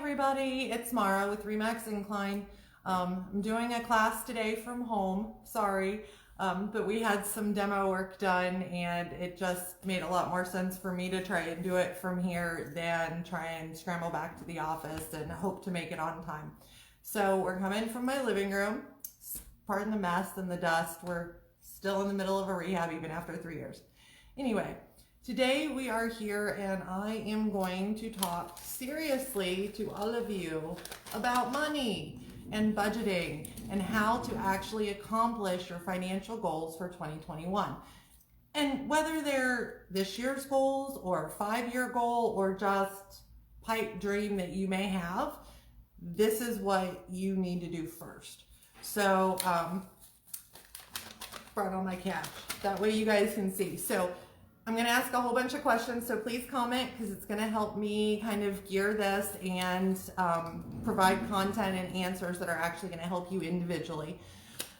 everybody, it's Mara with Remax Incline. I'm doing a class today from home, sorry, but we had some demo work done and it just made a lot more sense for me to try and do it from here than try and scramble back to the office and hope to make it on time. So we're coming from my living room. Pardon the mess and the dust. We're still in the middle of a rehab even after 3 years. Anyway, today we are here and I am going to talk seriously to all of you about money and budgeting and how to actually accomplish your financial goals for 2021. And whether they're this year's goals or a 5-year goal or just pipe dream that you may have, this is what you need to do first. So, brought all my cash. That way you guys can see. So I'm going to ask a whole bunch of questions, so please comment because it's going to help me kind of gear this and provide content and answers that are actually going to help you individually.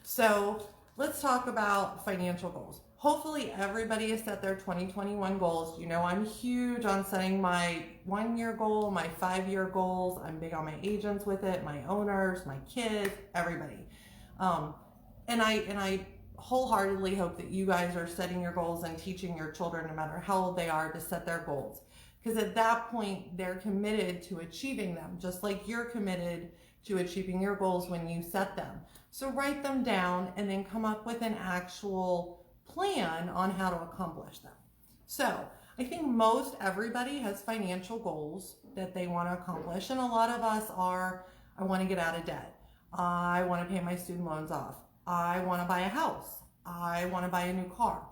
So let's talk about financial goals. Hopefully everybody has set their 2021 goals. You know, I'm huge on setting my 1-year goal, my 5-year goals. I'm big on my agents with it, my owners, my kids, everybody. And I wholeheartedly hope that you guys are setting your goals and teaching your children, no matter how old they are, to set their goals. Because at that point, they're committed to achieving them, just like you're committed to achieving your goals when you set them. So write them down and then come up with an actual plan on how to accomplish them. So I think most everybody has financial goals that they want to accomplish. And a lot of us are, I want to get out of debt. I want to pay my student loans off. I want to buy a house. I want to buy a new car.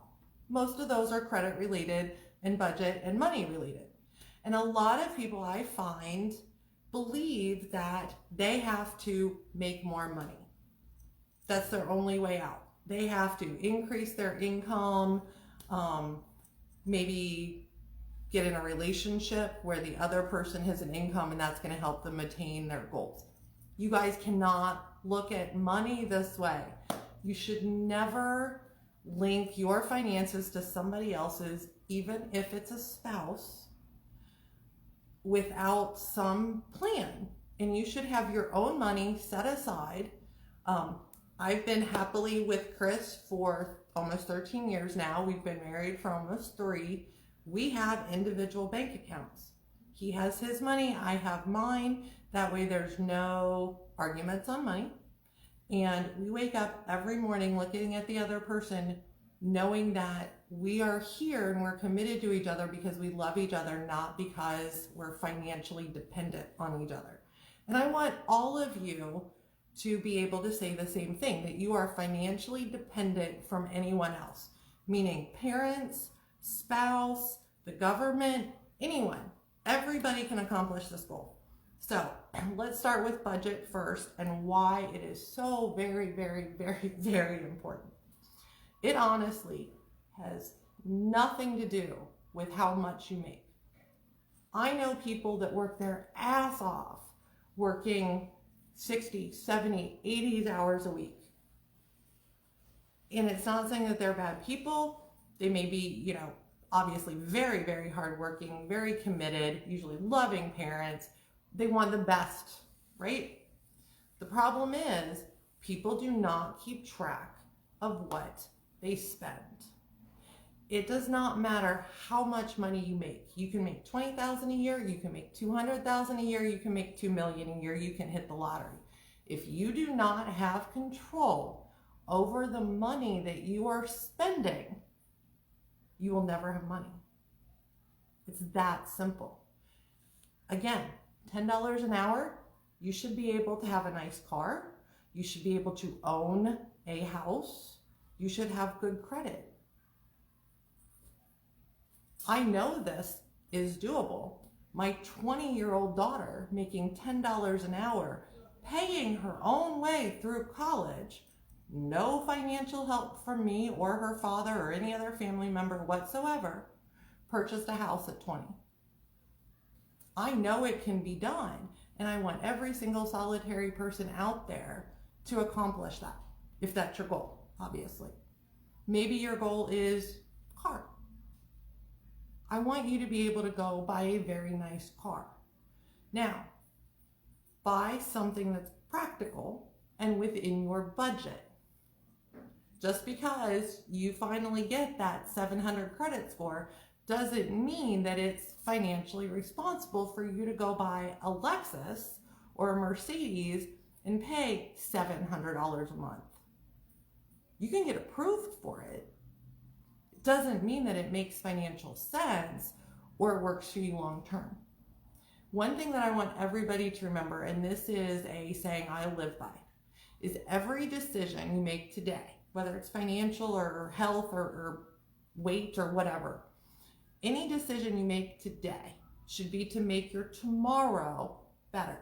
Most of those are credit related and budget and money related. And a lot of people I find believe that they have to make more money. That's their only way out. They have to increase their income, maybe get in a relationship where the other person has an income and that's going to help them attain their goals. You guys cannot look at money this way. You should never link your finances to somebody else's, even if it's a spouse, without some plan. And you should have your own money set aside. I've been happily with Chris for almost 13 years now. We've been married for almost 3. We have individual bank accounts. He has his money, I have mine. That way there's no arguments on money. And we wake up every morning looking at the other person, knowing that we are here and we're committed to each other because we love each other, not because we're financially dependent on each other. And I want all of you to be able to say the same thing, that you are financially dependent from anyone else, meaning parents, spouse, the government, anyone. Everybody can accomplish this goal. So let's start with budget first and why it is so very, very, very, very important. It honestly has nothing to do with how much you make. I know people that work their ass off working 60, 70, 80 hours a week. And it's not saying that they're bad people. They may be, obviously very, very hardworking, very committed, usually loving parents. They want the best, right? The problem is people do not keep track of what they spend. It does not matter how much money you make. You can make $20,000 a year, you can make $200,000 a year, you can make $2 million a year, you can hit the lottery. If you do not have control over the money that you are spending, you will never have money. It's that simple. Again, $10 an hour, you should be able to have a nice car. You should be able to own a house. You should have good credit. I know this is doable. My 20-year-old daughter making $10 an hour, paying her own way through college, no financial help from me or her father or any other family member whatsoever, purchased a house at 20. I know it can be done, and I want every single solitary person out there to accomplish that, if that's your goal, obviously. Maybe your goal is car. I want you to be able to go buy a very nice car. Now, buy something that's practical and within your budget. Just because you finally get that 700 credit score doesn't mean that it's financially responsible for you to go buy a Lexus or a Mercedes and pay $700 a month. You can get approved for it. It doesn't mean that it makes financial sense or works for you long term. One thing that I want everybody to remember, and this is a saying I live by, is every decision you make today, whether it's financial or health or weight or whatever, any decision you make today should be to make your tomorrow better.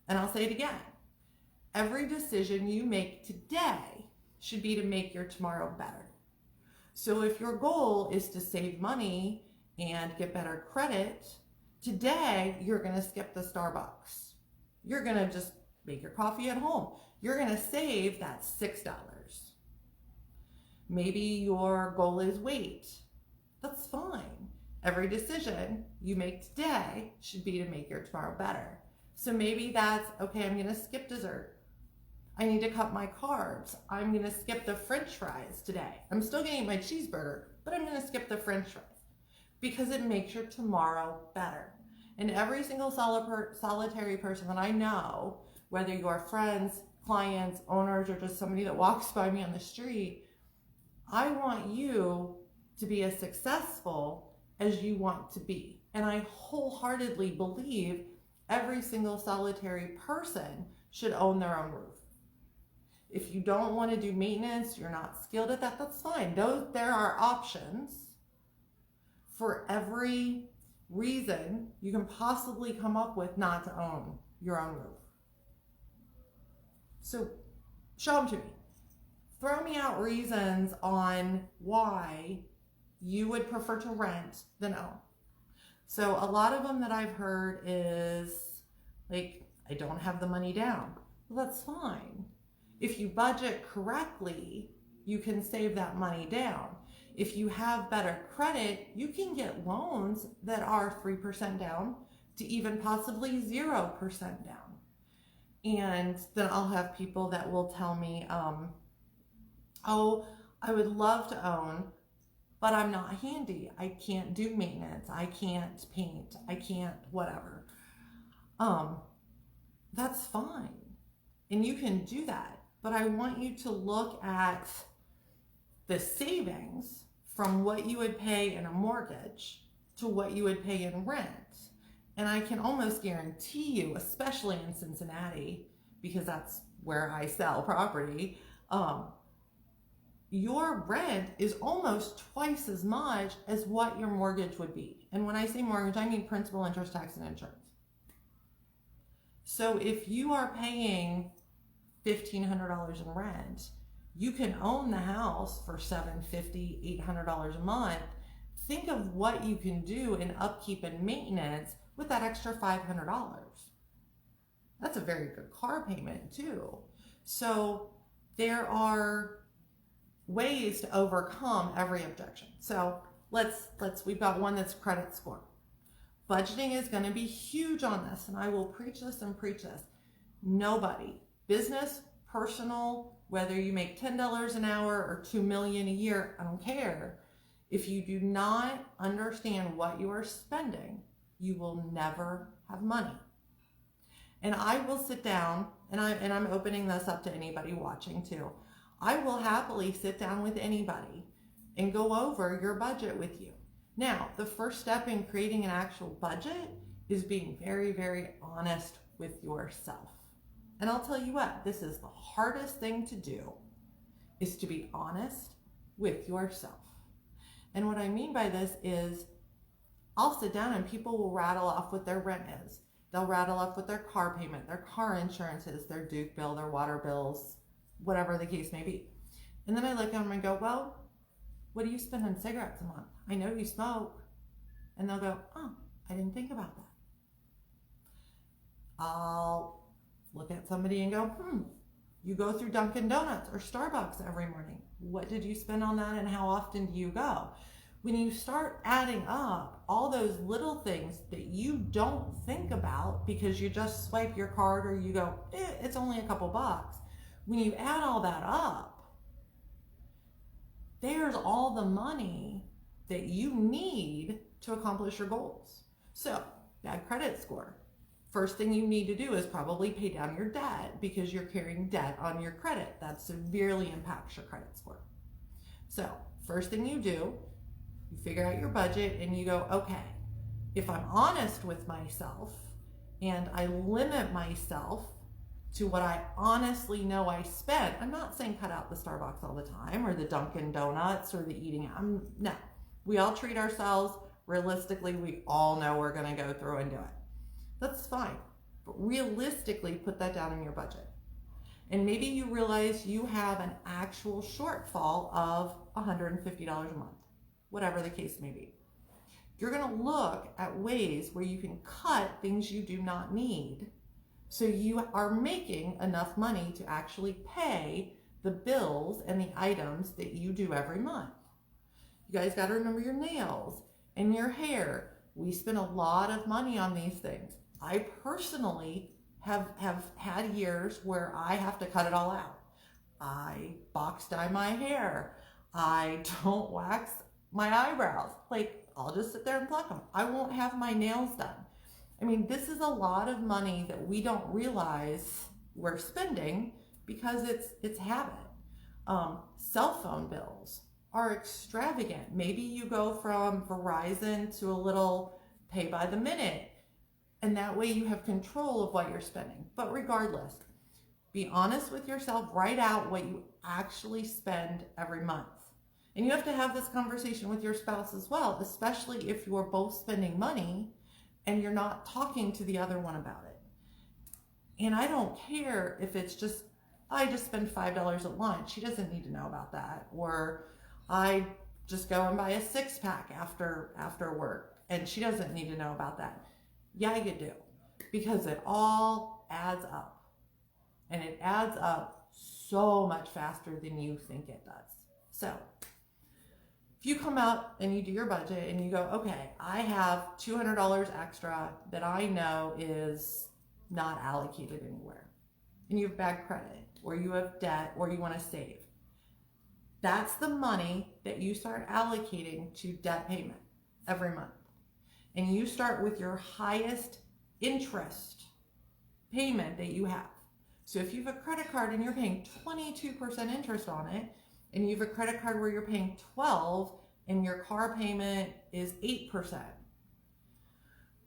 And I'll say it again. Every decision you make today should be to make your tomorrow better. So if your goal is to save money and get better credit, today you're going to skip the Starbucks. You're going to just make your coffee at home. You're going to save that $6. Maybe your goal is weight. That's fine. Every decision you make today should be to make your tomorrow better. So maybe that's, okay, I'm going to skip dessert. I need to cut my carbs. I'm going to skip the French fries today. I'm still going to eat my cheeseburger, but I'm going to skip the French fries because it makes your tomorrow better. And every single solitary person that I know, whether you're friends, clients, owners, or just somebody that walks by me on the street, I want you to be as successful as you want to be. And I wholeheartedly believe every single solitary person should own their own roof. If you don't want to do maintenance, you're not skilled at that, that's fine. There are options for every reason you can possibly come up with not to own your own roof. So show them to me. Throw me out reasons on why you would prefer to rent than own. So a lot of them that I've heard is like, I don't have the money down. Well, that's fine. If you budget correctly, you can save that money down. If you have better credit, you can get loans that are 3% down to even possibly 0% down. And then I'll have people that will tell me, oh, I would love to own, but I'm not handy. I can't do maintenance. I can't paint. I can't whatever. That's fine. And you can do that. But I want you to look at the savings from what you would pay in a mortgage to what you would pay in rent. And I can almost guarantee you, especially in Cincinnati, because that's where I sell property, your rent is almost twice as much as what your mortgage would be. And when I say mortgage, I mean principal, interest, tax, and insurance. So if you are paying $1,500 in rent, you can own the house for $750, $800 a month. Think of what you can do in upkeep and maintenance with that extra $500. That's a very good car payment too. So there are ways to overcome every objection. So we've got one that's credit score. Budgeting is going to be huge on this, and I will preach this and preach this. Nobody, business, personal, whether you make $10 an hour or $2 million a year, I don't care. If you do not understand what you are spending, you will never have money. And I will sit down, and I'm opening this up to anybody watching too. I will happily sit down with anybody and go over your budget with you. Now, the first step in creating an actual budget is being very, very honest with yourself. And I'll tell you what, this is the hardest thing to do, is to be honest with yourself. And what I mean by this is I'll sit down and people will rattle off what their rent is. They'll rattle off what their car payment, their car insurance is, their Duke bill, their water bills, whatever the case may be. And then I look at them and go, well, what do you spend on cigarettes a month? I know you smoke. And they'll go, oh, I didn't think about that. I'll look at somebody and go, you go through Dunkin' Donuts or Starbucks every morning. What did you spend on that and how often do you go? When you start adding up all those little things that you don't think about because you just swipe your card or you go, it's only a couple bucks. When you add all that up, there's all the money that you need to accomplish your goals. So, bad credit score. First thing you need to do is probably pay down your debt because you're carrying debt on your credit. That severely impacts your credit score. So, first thing you do, you figure out your budget and you go, okay, if I'm honest with myself and I limit myself to what I honestly know I spent, I'm not saying cut out the Starbucks all the time or the Dunkin' Donuts or the eating. No, we all treat ourselves realistically. We all know we're going to go through and do it. That's fine. But realistically, put that down in your budget. And maybe you realize you have an actual shortfall of $150 a month, whatever the case may be. You're going to look at ways where you can cut things you do not need so you are making enough money to actually pay the bills and the items that you do every month. You guys got to remember your nails and your hair. We spend a lot of money on these things. I personally have had years where I have to cut it all out. I box dye my hair. I don't wax my eyebrows. Like, I'll just sit there and pluck them. I won't have my nails done. I mean, this is a lot of money that we don't realize we're spending because it's habit. Cell phone bills are extravagant. Maybe you go from Verizon to a little pay by the minute, and that way you have control of what you're spending. But regardless, be honest with yourself. Write out what you actually spend every month. And you have to have this conversation with your spouse as well, especially if you're both spending money and you're not talking to the other one about it. And I don't care if it's just, I just spend $5 at lunch. She doesn't need to know about that. Or I just go and buy a 6-pack after work, and she doesn't need to know about that. Yeah, you do, because it all adds up, and it adds up so much faster than you think it does. So if you come out and you do your budget and you go, okay, I have $200 extra that I know is not allocated anywhere, and you have bad credit, or you have debt, or you want to save, that's the money that you start allocating to debt payment every month. And you start with your highest interest payment that you have. So if you have a credit card and you're paying 22% interest on it, and you have a credit card where you're paying 12% and your car payment is 8%.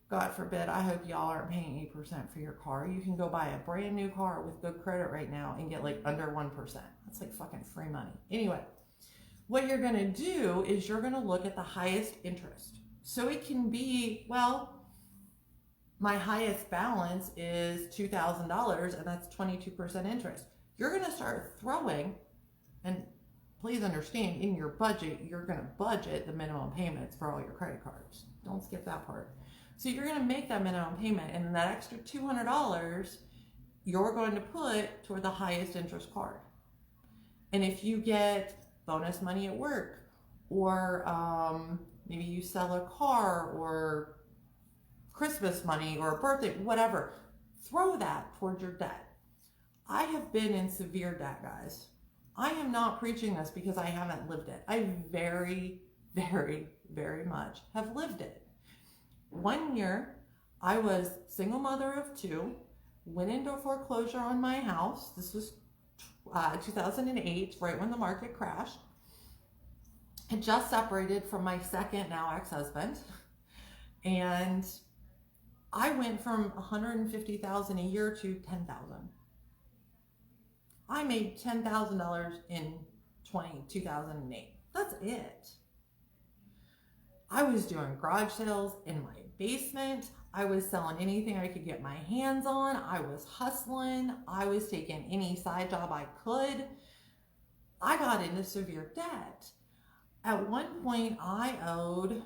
God forbid, I hope y'all aren't paying 8% for your car. You can go buy a brand new car with good credit right now and get like under 1%. That's like fucking free money. Anyway, what you're gonna do is you're gonna look at the highest interest. So it can be, well, my highest balance is $2,000 and that's 22% interest. You're gonna start throwing, and please understand, in your budget, you're gonna budget the minimum payments for all your credit cards. Don't skip that part. So you're gonna make that minimum payment, and then that extra $200, you're going to put toward the highest interest card. And if you get bonus money at work, or maybe you sell a car, or Christmas money, or a birthday, whatever, throw that towards your debt. I have been in severe debt, guys. I am not preaching this because I haven't lived it. I very, very, very much have lived it. One year, I was single mother of 2, went into foreclosure on my house. This was 2008, right when the market crashed. Had just separated from my second, now ex-husband. And I went from $150,000 a year to $10,000. I made $10,000 in 2008. That's it. I was doing garage sales in my basement. I was selling anything I could get my hands on. I was hustling. I was taking any side job I could. I got into severe debt. At one point, I owed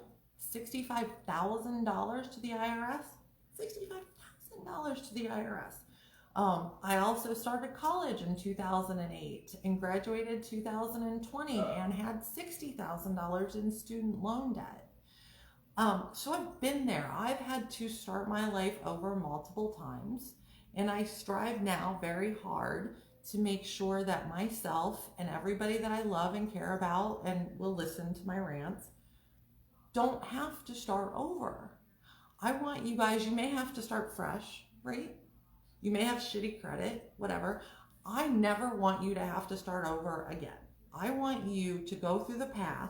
$65,000 to the IRS. $65,000 to the IRS. I also started college in 2008 and graduated 2020 and had $60,000 in student loan debt. So I've been there. I've had to start my life over multiple times, and I strive now very hard to make sure that myself and everybody that I love and care about and will listen to my rants don't have to start over. I want you guys, you may have to start fresh, right? You may have shitty credit, whatever. I never want you to have to start over again. I want you to go through the path,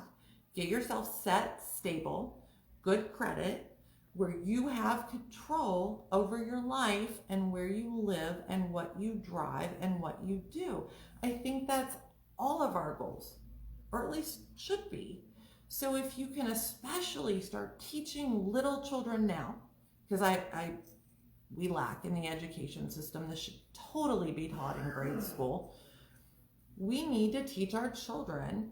get yourself set, stable, good credit, where you have control over your life and where you live and what you drive and what you do. I think that's all of our goals, or at least should be. So if you can especially start teaching little children now, because we lack in the education system, this should totally be taught in grade school. We need to teach our children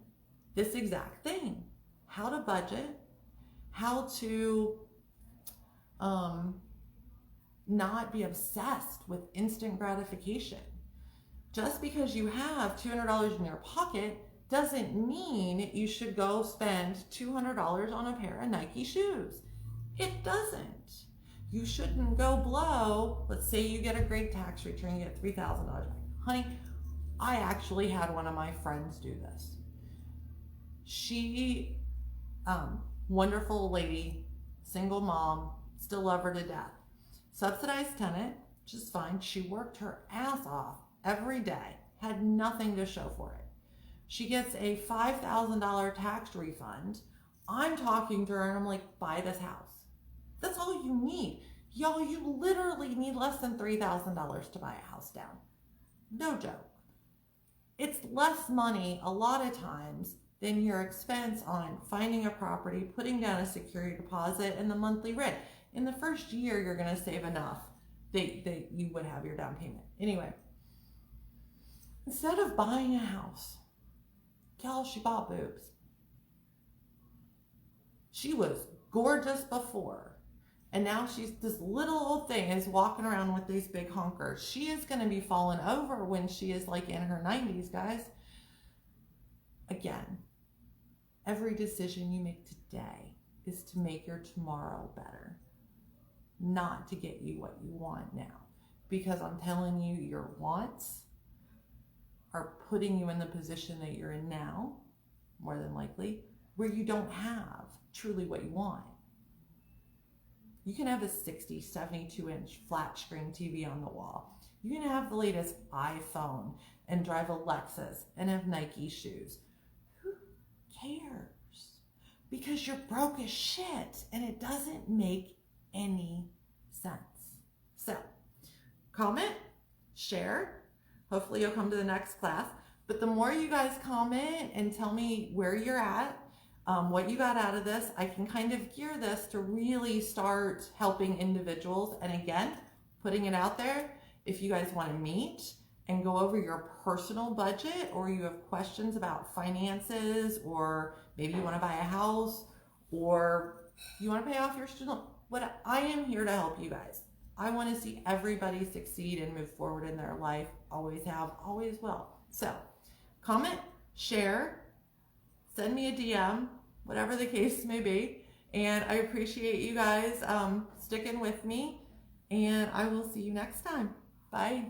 this exact thing: how to budget, how to not be obsessed with instant gratification. Just because you have $200 in your pocket doesn't mean you should go spend $200 on a pair of Nike shoes. It doesn't. You shouldn't go blow, let's say you get a great tax return, you get $3,000. Honey, I actually had one of my friends do this. She, wonderful lady, single mom, still love her to death. Subsidized tenant, which is fine. She worked her ass off every day, had nothing to show for it. She gets a $5,000 tax refund. I'm talking to her and I'm like, buy this house. That's all you need. Y'all, you literally need less than $3,000 to buy a house down. No joke. It's less money a lot of times than your expense on finding a property, putting down a security deposit, and the monthly rent. In the first year, you're going to save enough that you would have your down payment. Anyway, instead of buying a house, y'all, she bought boobs. She was gorgeous before. And now she's this little old thing is walking around with these big honkers. She is going to be falling over when she is like in her 90s, guys. Again, every decision you make today is to make your tomorrow better, not to get you what you want now. Because I'm telling you, your wants are putting you in the position that you're in now, more than likely, where you don't have truly what you want. You can have a 60, 72-inch flat screen TV on the wall. You can have the latest iPhone and drive a Lexus and have Nike shoes. Who cares? Because you're broke as shit and it doesn't make any sense. So, comment, share. Hopefully you'll come to the next class. But the more you guys comment and tell me where you're at, what you got out of this, I can kind of gear this to really start helping individuals. And again, putting it out there, if you guys want to meet and go over your personal budget, or you have questions about finances, or maybe you want to buy a house, or you want to pay off your student loan, I am here to help you guys. I want to see everybody succeed and move forward in their life. Always have, always will. So comment, share, send me a DM, whatever the case may be. And I appreciate you guys sticking with me. And I will see you next time. Bye.